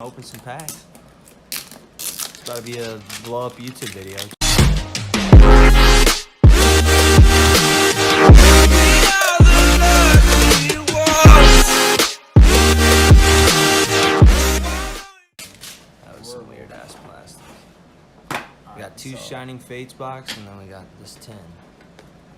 Open some packs. It's about to be a blow up YouTube video. That was some weird ass plastic. We got two Shining Fates box and then we got this 10.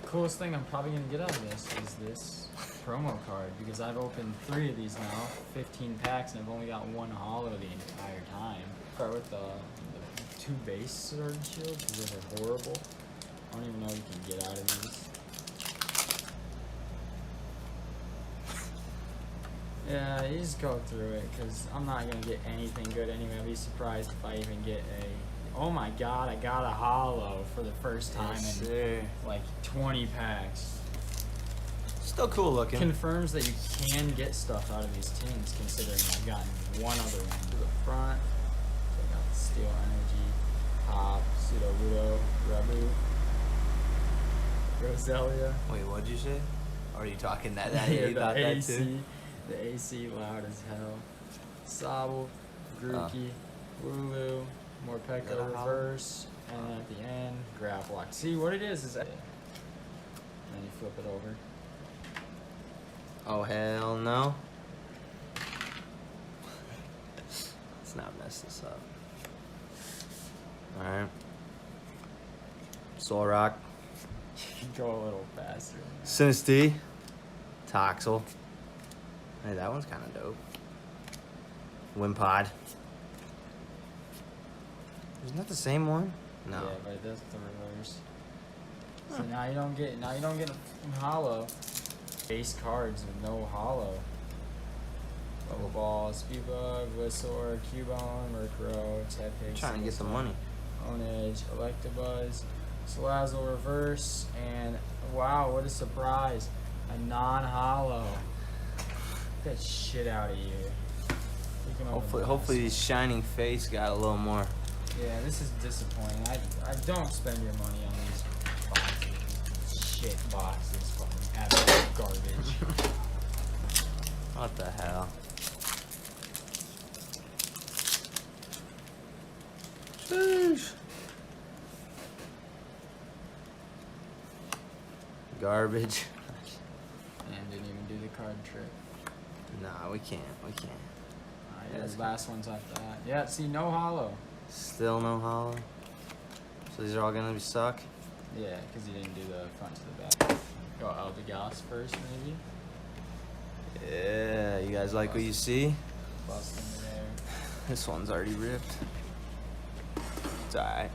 Coolest thing I'm probably gonna get out of this is this promo card, because I've opened 3 of these now, 15 packs, and I've only got 1 holo the entire time. Start with the 2 base sword shields, because those are horrible. I don't even know what you can get out of these. Yeah, you just go through it, because I'm not gonna get anything good anyway. I'd be surprised if I even get a... Oh my god, I got a holo for the first time in like 20 packs. Still cool looking. Confirms that you can get stuff out of these tins, considering I've gotten one other one. To the front, so I got the Steel Energy, Pop, Pseudo-Ludo, Rabu, Roselia. Wait, what'd you say? Or are you talking that? Yeah, you thought that too? The AC loud as hell. Sable, Grookey, Wooloo, Morpeko reverse, and then at the end, grab lock. See what it is that. And then you flip it over. Oh hell no. Let's not mess this up. Alright. Soul Rock. You can go a little faster. Sinistea. Toxel. Hey, that one's kinda dope. Wimpod. Isn't that the same one? No. Yeah, but that's the reverse. So now you don't get a holo. Base cards with no holo. Bubble Ball, Spewbug, Whistlor, Cubone, Murkrow, Tepig. Trying to get the money. Onedge, Electabuzz, Salazzle reverse, and wow, what a surprise! A non-holo. Get that shit out of here. Hopefully Shining Face got a little more. Yeah, this is disappointing. I don't spend your money on these boxes. Shit boxes. Fucking absolute garbage. What the hell? Sheesh. Garbage. And didn't even do the card trick. Nah, we can't. Yeah, the last one's after that. Yeah, see, no holo. Still no holo. So these are all gonna suck. Yeah, because you didn't do the front to the back. Go Eldegoss first, maybe. Yeah, you guys like what you see? Bust into there. This one's already ripped. It's alright.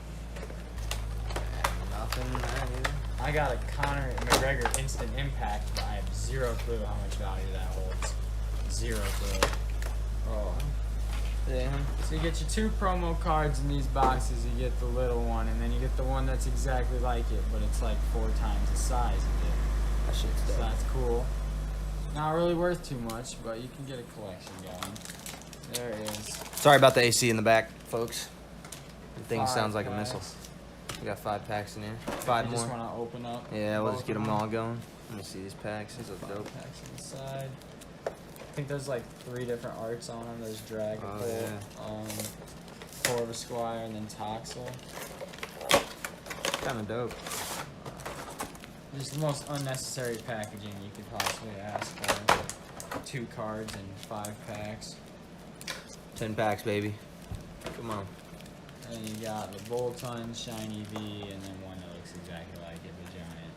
Nothing there. I got a Conor McGregor instant impact, but I have 0 clue how much value that holds. 0 clue. Oh. Damn. So you get your 2 promo cards in these boxes, you get the little one, and then you get the one that's exactly like it, but it's like 4 times the size of it. That shit's dope. So that's cool. Not really worth too much, but you can get a collection going. There it is. Sorry about the AC in the back, folks. The thing 5 sounds like a packs. missile. We got 5 packs in here. 5 You more. just want to open up. Yeah, we'll just get them all going. Let me see these packs. These look 5 dope. packs on the side. I think there's like 3 different arts on them. There's Dragapult, Corvisquire, and then Toxel. Kind of dope. Just the most unnecessary packaging you could possibly ask for. 2 cards and 5 packs. 10 packs, baby. Come on. And then you got the Bolton, Shiny V, and then one that looks exactly like it, the Giant.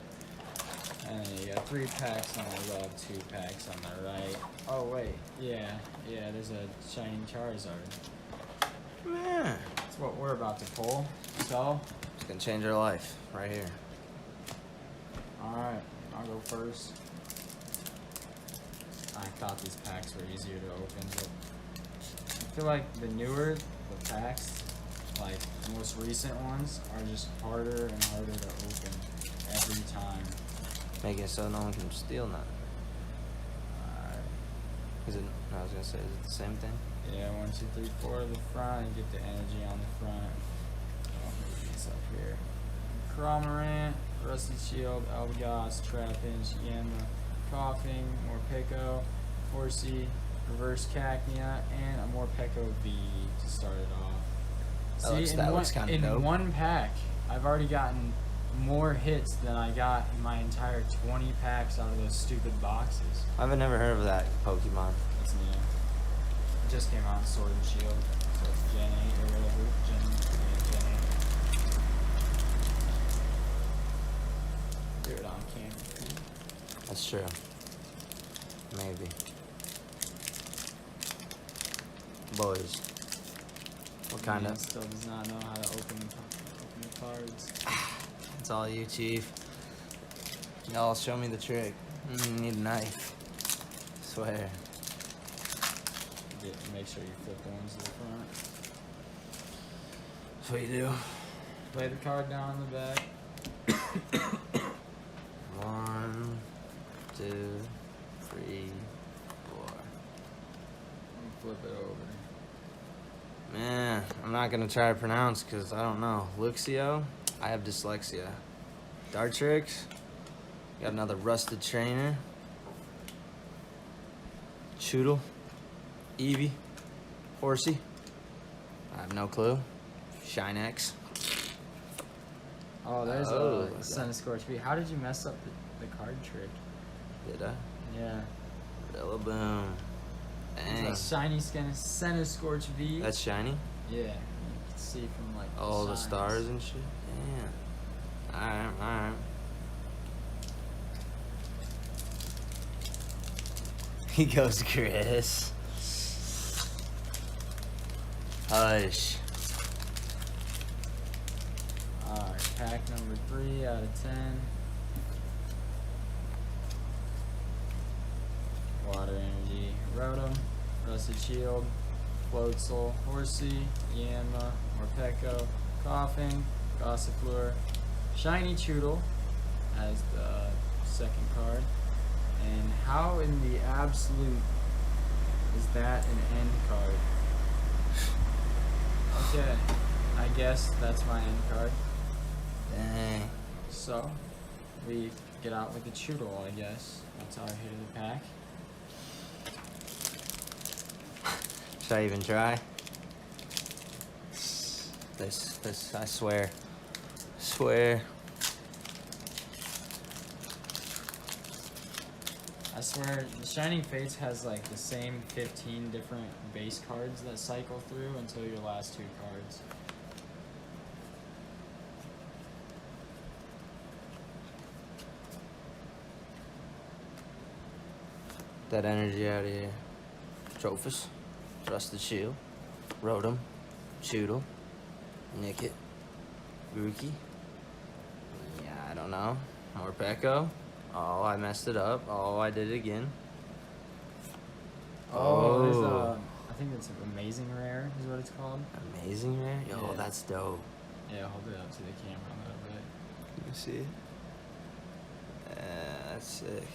And then you got 3 packs on the left, 2 packs on the right. Oh wait, yeah, there's a Shining Charizard. Man. That's what we're about to pull. So, It's gonna change our life right here. alright, I'll go first. I thought these packs were easier to open, but I feel like the newer the packs, like the most recent ones, are just harder and harder to open every time. Making it so no one can steal nothing. Alright. Is it? I was gonna say, is it the same thing? Yeah, 1, 2, 3, 4 to the front, and get the energy on the front. I'll move this up here. Cramorant, Rusty Shield, Eldegoss, Trapinch, Yanma, Coughing, Morpeko, Horsey, reverse Cacnea, and a Morpeko V to start it off. That looks kind of dope. In one pack, I've already gotten more hits than I got in my entire 20 packs out of those stupid boxes. I've never heard of that Pokemon. It's new. It just came out in Sword and Shield, so it's Gen 8 or whatever. Gen 8. Do it on camera. That's true. Maybe. Boys. What kind Man of? still does not know how to open the cards. It's all you, Chief. Y'all show me the trick. You need a knife. Swear. Make sure you flip the ones to the front. That's what you do. Lay the card down on the back. 1, 2, 3, 4. And flip it over. Man, I'm not gonna try to pronounce because I don't know. Luxio? I have dyslexia. Dartrix? Got another rusted trainer. Choodle? Eevee? Horsey? I have no clue. Shinex? Oh, there's Oh, a Centiskorch V. How did you mess up the card trick? Did I? Yeah. Rillaboom. Dang. It's a shiny Centiskorch V. That's shiny? Yeah. You can see from like All the signs. stars and shit? Damn. Alright. He goes, Chris. Hush. Alright, pack number 3 out of 10. Water Energy, Rotom, Rusted Shield, Floatzel, Horsey, Yanma, Morpeko, Coughing, Gossifleur, Shiny Choodle as the second card. And how in the absolute is that an end card? Okay, I guess that's my end card. Dang. So, we get out with the Choodle, I guess. That's our hit of the pack. Should I even try? This, I swear. I swear, the Shining Fates has like the same 15 different base cards that cycle through until your last 2 cards. That energy out of here. Trophus, Rusted Shield, Rotom, Choodle, Nickit, Grookey. Yeah, I don't know. Morpeko. Oh, I messed it up. Oh, I did it again. There's I think it's an Amazing Rare is what it's called. Amazing rare? Yo, Yeah. that's dope. Yeah, hold it up to the camera a little bit. You can see it? Yeah, that's sick.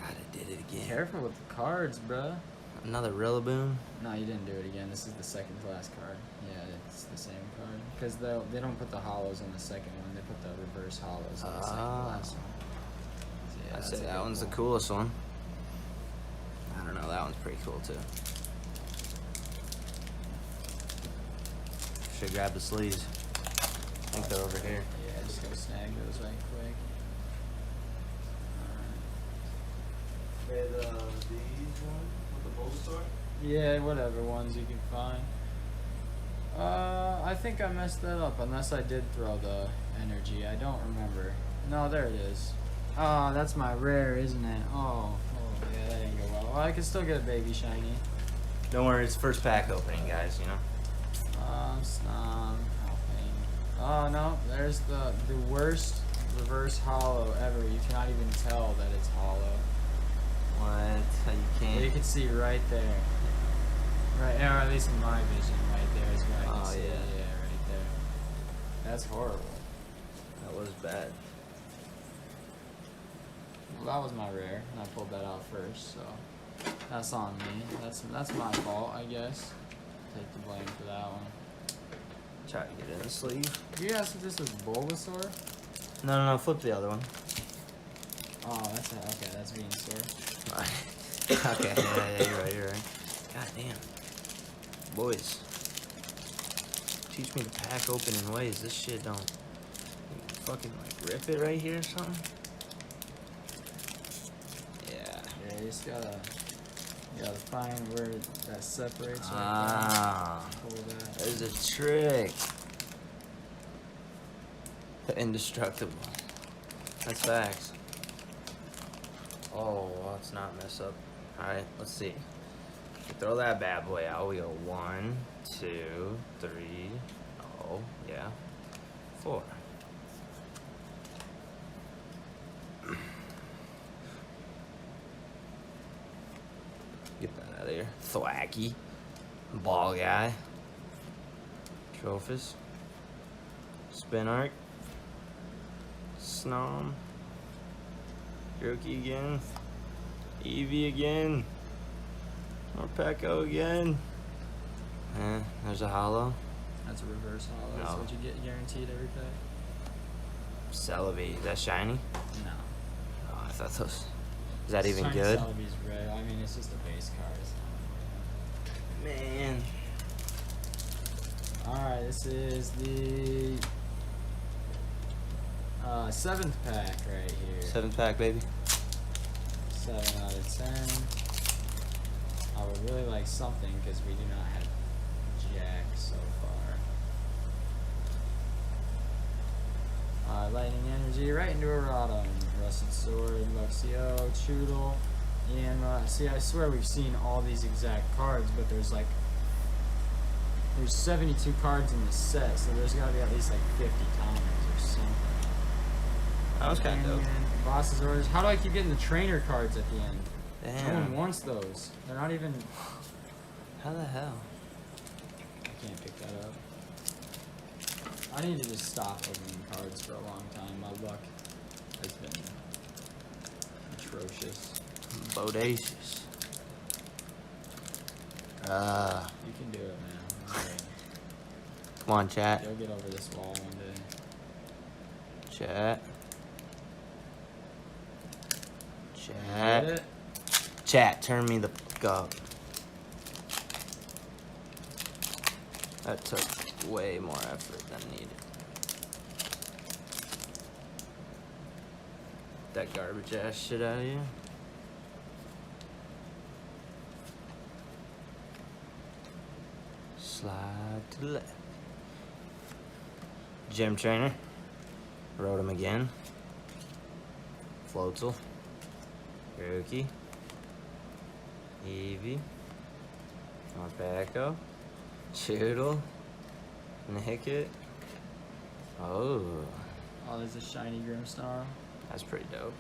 God, I did it again. Careful with the cards, bruh. Another Rillaboom. No, you didn't do it again. This is the second to last card. Yeah, it's the same card. Because they don't put the hollows on the second one. They put the reverse hollows on the second to last one. So yeah, I'd that's say a that good one's the one. coolest one. I don't know, that one's pretty cool too. Should grab the sleeves. I think they're over here. Yeah, just go snag those right quick. Okay, these ones with the Bulbasaur? Yeah, whatever ones you can find. I think I messed that up unless I did throw the energy. I don't remember. No, there it is. Oh, that's my rare, isn't it? Oh, yeah, that didn't go well. Well, I can still get a baby shiny. Don't worry, it's first pack opening, guys, you know? Snom, helping. Oh no, there's the worst reverse hollow ever. You cannot even tell that it's hollow. What? You You can't. can see right there. Right, or at least in my vision, right there is where I can Oh, see. yeah. Yeah, right there. That's horrible. That was bad. Well, that was my rare, and I pulled that out first, so that's on me. That's my fault, I guess. Take the blame for that one. Try to get in the sleeve. You asked if this was Bulbasaur? No, flip the other one. Oh, that's Venusaur. Okay, yeah, you're right. God damn. Boys. Teach me the pack opening ways. This shit don't... You fucking, like, rip it right here or something? Yeah. Yeah, you just gotta find where that separates. Ah. Right there. Pull that. There's a trick. Indestructible. That's facts. Oh, let's not mess up. Alright, let's see. Throw that bad boy out. We go 1, 2, 3. Oh, yeah. 4. Get that out of here. Thwacky. Ball guy. Trophus. Spin arc. Snom. Grookey again. Eevee again. Morpeko again. There's a hollow. That's a reverse hollow. That's No. what you get guaranteed every pack. Celebi. Is that shiny? No. Oh, I thought those. Is that even Shiny good? Celebi's red. I mean, it's just a base card. It's not Man. Alright, this is the 7th pack right here. 7th pack, baby. 7 out of 10. I would really like something because we do not have Jack so far. Lightning Energy right into a Rotom. Rusted Sword, Luxio, Choodle, Yanma. See, I swear we've seen all these exact cards, but there's 72 cards in the set, so there's gotta be at least like 50 times or something. That was kind of dope. Boss's orders. How do I keep getting the trainer cards at the end? Damn. No one wants those. They're not even. How the hell? I can't pick that up. I need to just stop opening cards for a long time. My luck has been atrocious. Bodacious. You can do it, man. Okay. Come on, chat. You'll get over this wall one day. Chat. Get Chat. it? Chat, turn me the fuck up. That took way more effort than needed. That garbage ass shit out of you. Slide to the left. Gym trainer. Rode him again. Floatzel. Grookey. Eevee. Morpeko. Choodle. Nickit. Oh, Oh, there's a shiny Grimmsnarl. that's pretty dope.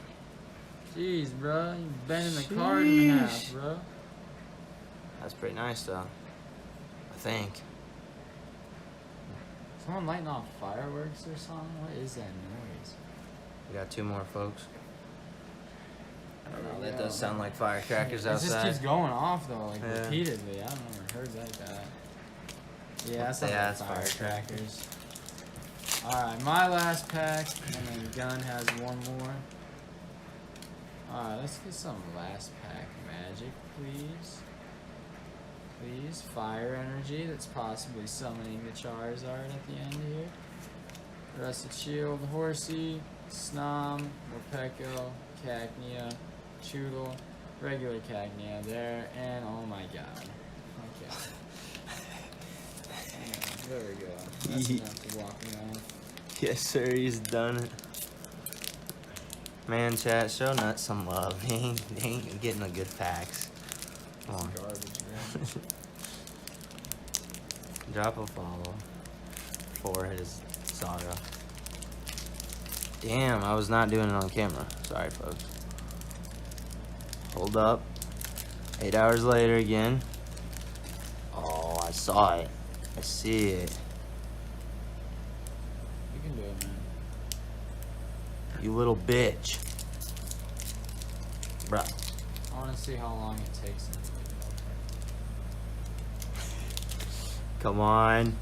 Jeez, bro. You bending the card in half, Sheesh. bro. That's pretty nice, though. I think. Someone lighting off fireworks or something? What is that noise? We got 2 more, folks. I don't know. That does sound like firecrackers It just outside. keeps going off though, like Yeah. repeatedly. I don't know. Heard that guy. Yeah, that sounds Yeah, like it's firecrackers. Alright, my last pack, and then Gun has one more. Alright, let's get some last pack magic, please. Please, fire energy that's possibly summoning the Charizard at the end here. Rusted Shield, Horsey, Snom, Morpeko, Cacnea, Choodle, regular Cacnea there, and oh my god. Okay. Yeah, there we go. That's enough to walk me off. Yes, sir, he's done it. Man, chat, show Nut some love. He ain't getting the good packs. Come on. Garbage, man. Drop a follow for his saga. Damn, I was not doing it on camera. Sorry, folks. Hold up. 8 hours later again. Oh, I saw it. I see it. You can do it, man. You little bitch. Bruh. I want to see how long it takes him to get it. Come on.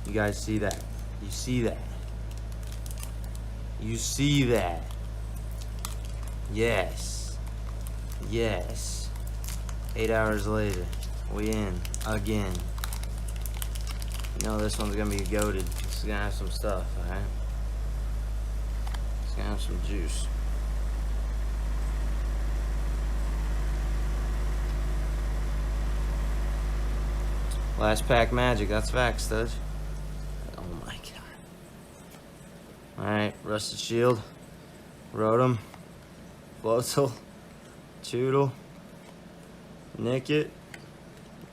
You guys see that? You see that? You see that? Yes. Yes. 8 hours later, we in again. You know this one's gonna be goated. This is gonna have some stuff, alright? It's gonna have some juice. Last pack magic, that's facts, Studge. Oh my god. Alright, Rusted Shield, Rotom, Floatzel, Choodle, Nickit,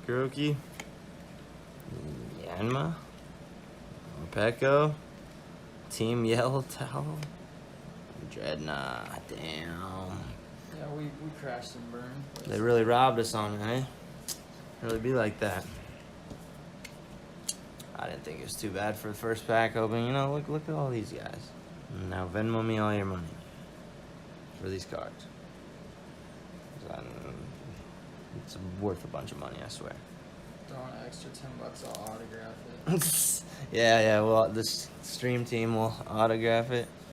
Grookey, Yanma, Pecco, Team Yellow Towel, Dreadnought. Damn. Yeah, we crashed and burned. They really robbed us on it, eh? Really be like that. I didn't think it was too bad for the first pack opening. You know, look at all these guys. Now Venmo me all your money for these cards. It's worth a bunch of money, I swear. Throw an extra $10, I'll autograph it. Yeah, well, this stream team will autograph it.